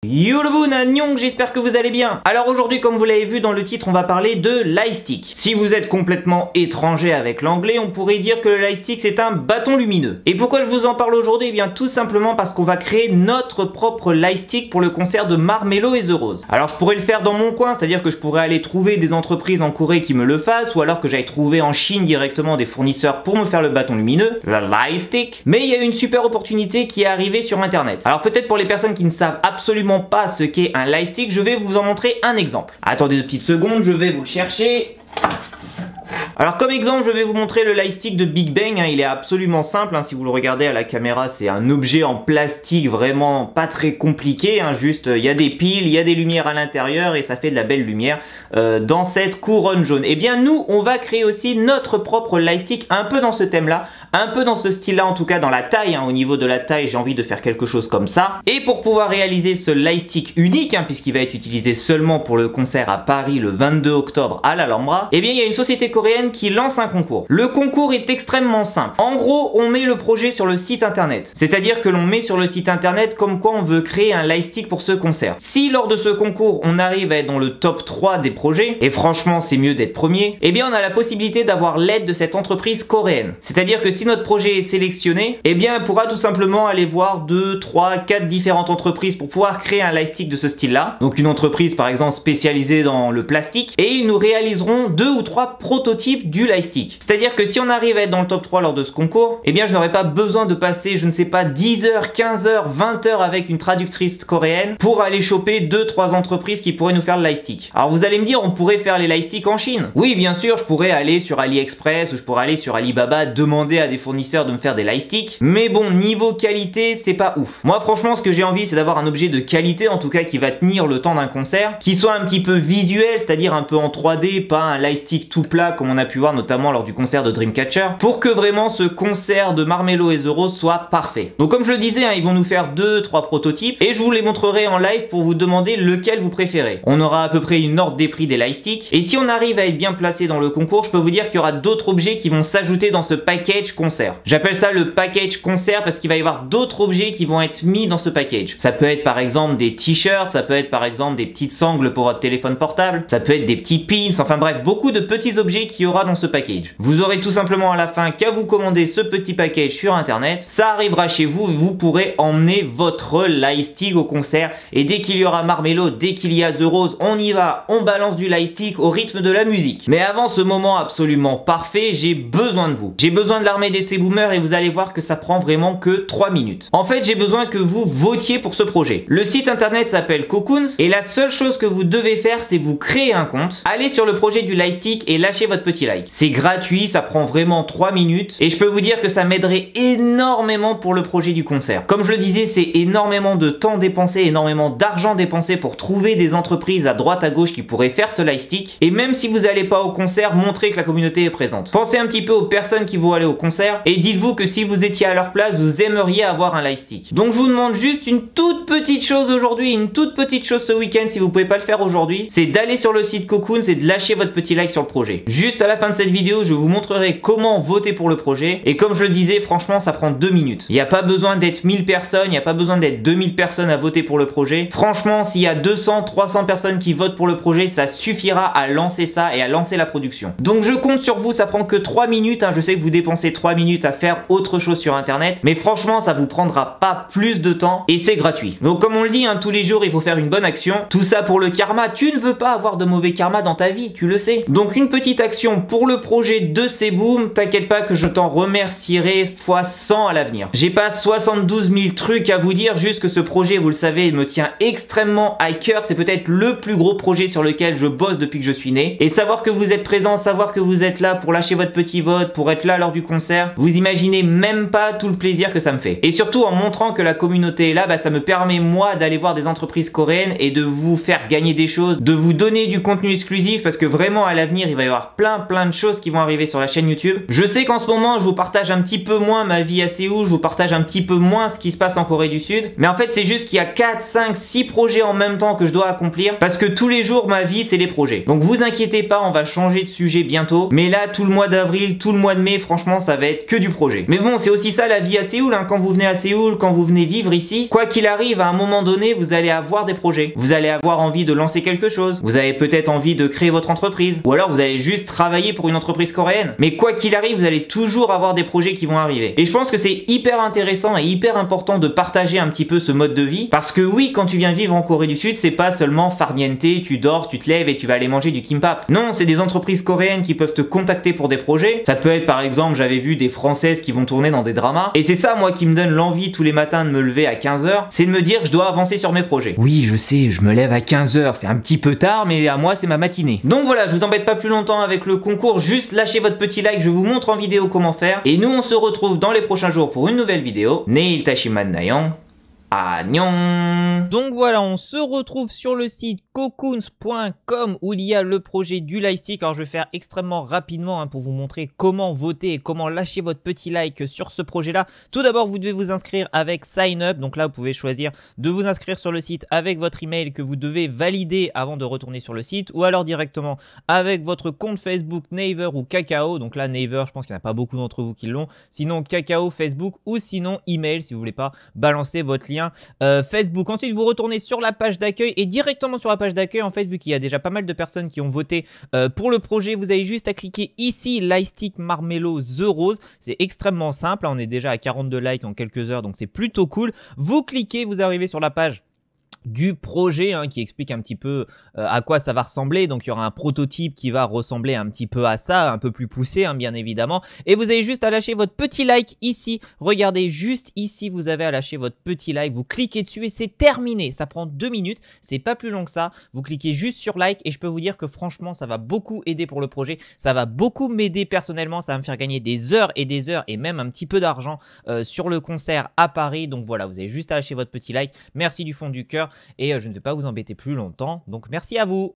Yo le boon, Nyong, j'espère que vous allez bien. Alors aujourd'hui, comme vous l'avez vu dans le titre, on va parler de lightstick. Si vous êtes complètement étranger avec l'anglais, on pourrait dire que le lightstick c'est un bâton lumineux. Et pourquoi je vous en parle aujourd'hui? Eh bien tout simplement parce qu'on va créer notre propre lightstick pour le concert de Marmello et The Rose. Alors je pourrais le faire dans mon coin, c'est-à-dire que je pourrais aller trouver des entreprises en Corée qui me le fassent, ou alors que j'aille trouver en Chine directement des fournisseurs pour me faire le bâton lumineux, le lightstick. Mais il y a une super opportunité qui est arrivée sur internet. Alors peut-être pour les personnes qui ne savent absolument pas ce qu'est un lightstick, je vais vous en montrer un exemple. Attendez 2 petites secondes, je vais vous le chercher. Alors comme exemple, je vais vous montrer le lightstick de Big Bang, il est absolument simple, si vous le regardez à la caméra, c'est un objet en plastique vraiment pas très compliqué, juste il y a des piles, il y a des lumières à l'intérieur et ça fait de la belle lumière dans cette couronne jaune. Et bien nous, on va créer aussi notre propre lightstick un peu dans ce thème-là, un peu dans ce style-là, en tout cas dans la taille, au niveau de la taille, j'ai envie de faire quelque chose comme ça. Et pour pouvoir réaliser ce lightstick unique, puisqu'il va être utilisé seulement pour le concert à Paris le 22 octobre à l'Alhambra, eh bien il y a une société coréenne qui lance un concours. Le concours est extrêmement simple. En gros, on met le projet sur le site internet. C'est-à-dire que l'on met sur le site internet comme quoi on veut créer un lightstick pour ce concert. Si lors de ce concours, on arrive à être dans le top 3 des projets, et franchement c'est mieux d'être premier, eh bien on a la possibilité d'avoir l'aide de cette entreprise coréenne. C'est-à-dire que si notre projet est sélectionné, eh bien on pourra tout simplement aller voir 2, 3, 4 différentes entreprises pour pouvoir créer un lightstick de ce style-là. Donc une entreprise par exemple spécialisée dans le plastique, et ils nous réaliseront 2 ou 3 prototypes du lightstick. C'est-à-dire que si on arrive à être dans le top 3 lors de ce concours, eh bien je n'aurai pas besoin de passer, je ne sais pas, 10 heures, 15 heures, 20 heures avec une traductrice coréenne pour aller choper 2-3 entreprises qui pourraient nous faire le lightstick. Alors vous allez me dire, on pourrait faire les lightsticks en Chine. Oui, bien sûr, je pourrais aller sur AliExpress ou je pourrais aller sur Alibaba demander à des fournisseurs de me faire des lightsticks. Mais bon, niveau qualité, c'est pas ouf. Moi, franchement, ce que j'ai envie, c'est d'avoir un objet de qualité, en tout cas qui va tenir le temps d'un concert, qui soit un petit peu visuel, c'est-à-dire un peu en 3D, pas un lightstick tout plat comme on a pu voir notamment lors du concert de Dreamcatcher, pour que vraiment ce concert de Marmello et The Rose soit parfait. Donc comme je le disais, ils vont nous faire 2-3 prototypes et je vous les montrerai en live pour vous demander lequel vous préférez. On aura à peu près une ordre des prix des lightsticks et si on arrive à être bien placé dans le concours, je peux vous dire qu'il y aura d'autres objets qui vont s'ajouter dans ce package concert. J'appelle ça le package concert parce qu'il va y avoir d'autres objets qui vont être mis dans ce package. Ça peut être par exemple des t-shirts, ça peut être par exemple des petites sangles pour votre téléphone portable, ça peut être des petits pins, enfin bref, beaucoup de petits objets qu'il y aura dans ce package. Vous aurez tout simplement à la fin qu'à vous commander ce petit package sur internet, ça arrivera chez vous et vous pourrez emmener votre lightstick au concert et dès qu'il y aura Marmello, dès qu'il y a The Rose, on y va, on balance du lightstick au rythme de la musique. Mais avant ce moment absolument parfait, j'ai besoin de vous. J'ai besoin de l'armée des C-Boomers et vous allez voir que ça prend vraiment que 3 minutes. En fait, j'ai besoin que vous votiez pour ce projet. Le site internet s'appelle Cocoons et la seule chose que vous devez faire, c'est vous créer un compte, aller sur le projet du lightstick et lâcher votre petit like. C'est gratuit, ça prend vraiment 3 minutes et je peux vous dire que ça m'aiderait énormément pour le projet du concert. Comme je le disais, c'est énormément de temps dépensé, énormément d'argent dépensé pour trouver des entreprises à droite à gauche qui pourraient faire ce lightstick. Et même si vous n'allez pas au concert, montrez que la communauté est présente. Pensez un petit peu aux personnes qui vont aller au concert et dites-vous que si vous étiez à leur place, vous aimeriez avoir un lightstick. Donc je vous demande juste une toute petite chose aujourd'hui, une toute petite chose ce week-end si vous pouvez pas le faire aujourd'hui, c'est d'aller sur le site Cocoons et de lâcher votre petit like sur le projet. Juste à la fin de cette vidéo, je vous montrerai comment voter pour le projet et comme je le disais, franchement ça prend 2 minutes. Il n'y a pas besoin d'être 1000 personnes, il n'y a pas besoin d'être 2000 personnes à voter pour le projet. Franchement, s'il y a 200, 300 personnes qui votent pour le projet, ça suffira à lancer ça et à lancer la production. Donc je compte sur vous, ça prend que 3 minutes, je sais que vous dépensez 3 minutes à faire autre chose sur internet, mais franchement ça vous prendra pas plus de temps et c'est gratuit. Donc comme on le dit, tous les jours il faut faire une bonne action, tout ça pour le karma. Tu ne veux pas avoir de mauvais karma dans ta vie, tu le sais. Donc une petite action pour le projet de C-Boom, t'inquiète pas que je t'en remercierai fois 100 à l'avenir. J'ai pas 72 000 trucs à vous dire, juste que ce projet, vous le savez, me tient extrêmement à cœur. C'est peut-être le plus gros projet sur lequel je bosse depuis que je suis né. Et savoir que vous êtes présent, savoir que vous êtes là pour lâcher votre petit vote, pour être là lors du concert, vous imaginez même pas tout le plaisir que ça me fait. Et surtout en montrant que la communauté est là, ça me permet moi d'aller voir des entreprises coréennes et de vous faire gagner des choses, de vous donner du contenu exclusif parce que vraiment à l'avenir il va y avoir plein de choses qui vont arriver sur la chaîne YouTube. Je sais qu'en ce moment je vous partage un petit peu moins ma vie à Séoul, je vous partage un petit peu moins ce qui se passe en Corée du Sud, mais en fait c'est juste qu'il y a 4, 5, 6 projets en même temps que je dois accomplir parce que tous les jours ma vie c'est les projets. Donc vous inquiétez pas, on va changer de sujet bientôt, mais là tout le mois d'avril, tout le mois de mai, franchement ça va va être que du projet. Mais bon, c'est aussi ça la vie à Séoul, hein. Quand vous venez à Séoul, quand vous venez vivre ici, quoi qu'il arrive, à un moment donné, vous allez avoir des projets. Vous allez avoir envie de lancer quelque chose. Vous avez peut-être envie de créer votre entreprise. Ou alors vous allez juste travailler pour une entreprise coréenne. Mais quoi qu'il arrive, vous allez toujours avoir des projets qui vont arriver. Et je pense que c'est hyper intéressant et hyper important de partager un petit peu ce mode de vie. Parce que oui, quand tu viens vivre en Corée du Sud, c'est pas seulement farniente, tu dors, tu te lèves et tu vas aller manger du kimbap. Non, c'est des entreprises coréennes qui peuvent te contacter pour des projets. Ça peut être par exemple, j'avais vu des Françaises qui vont tourner dans des dramas. Et c'est ça, moi, qui me donne l'envie tous les matins de me lever à 15h. C'est de me dire que je dois avancer sur mes projets. Oui, je sais, je me lève à 15h. C'est un petit peu tard, mais à moi, c'est ma matinée. Donc voilà, je vous embête pas plus longtemps avec le concours. Juste lâchez votre petit like, je vous montre en vidéo comment faire. Et nous, on se retrouve dans les prochains jours pour une nouvelle vidéo. Neil Tashiman Nayang. Agnon. Donc voilà, on se retrouve sur le site cocoons.com où il y a le projet du Lightstick. Alors je vais faire extrêmement rapidement pour vous montrer comment voter et comment lâcher votre petit like sur ce projet là. Tout d'abord, vous devez vous inscrire avec Sign Up. Donc là, vous pouvez choisir de vous inscrire sur le site avec votre email que vous devez valider avant de retourner sur le site, ou alors directement avec votre compte Facebook, Naver ou Kakao. Donc là, Naver, je pense qu'il n'y en a pas beaucoup d'entre vous qui l'ont. Sinon, Kakao, Facebook, ou sinon email si vous voulez pas balancer votre lien Facebook. Ensuite, vous retournez sur la page d'accueil et directement sur la page d'accueil, en fait, vu qu'il y a déjà pas mal de personnes qui ont voté pour le projet, vous avez juste à cliquer ici, Lightstick Marshmallow The Rose. C'est extrêmement simple. On est déjà à 42 likes en quelques heures, donc c'est plutôt cool. Vous cliquez, vous arrivez sur la page du projet qui explique un petit peu à quoi ça va ressembler. Donc il y aura un prototype qui va ressembler un petit peu à ça, un peu plus poussé bien évidemment, et vous avez juste à lâcher votre petit like ici. Regardez, juste ici vous avez à lâcher votre petit like, vous cliquez dessus et c'est terminé. Ça prend 2 minutes, c'est pas plus long que ça. Vous cliquez juste sur like et je peux vous dire que franchement ça va beaucoup aider pour le projet, ça va beaucoup m'aider personnellement, ça va me faire gagner des heures et même un petit peu d'argent sur le concert à Paris. Donc voilà, vous avez juste à lâcher votre petit like. Merci du fond du cœur. Et je ne vais pas vous embêter plus longtemps, donc merci à vous.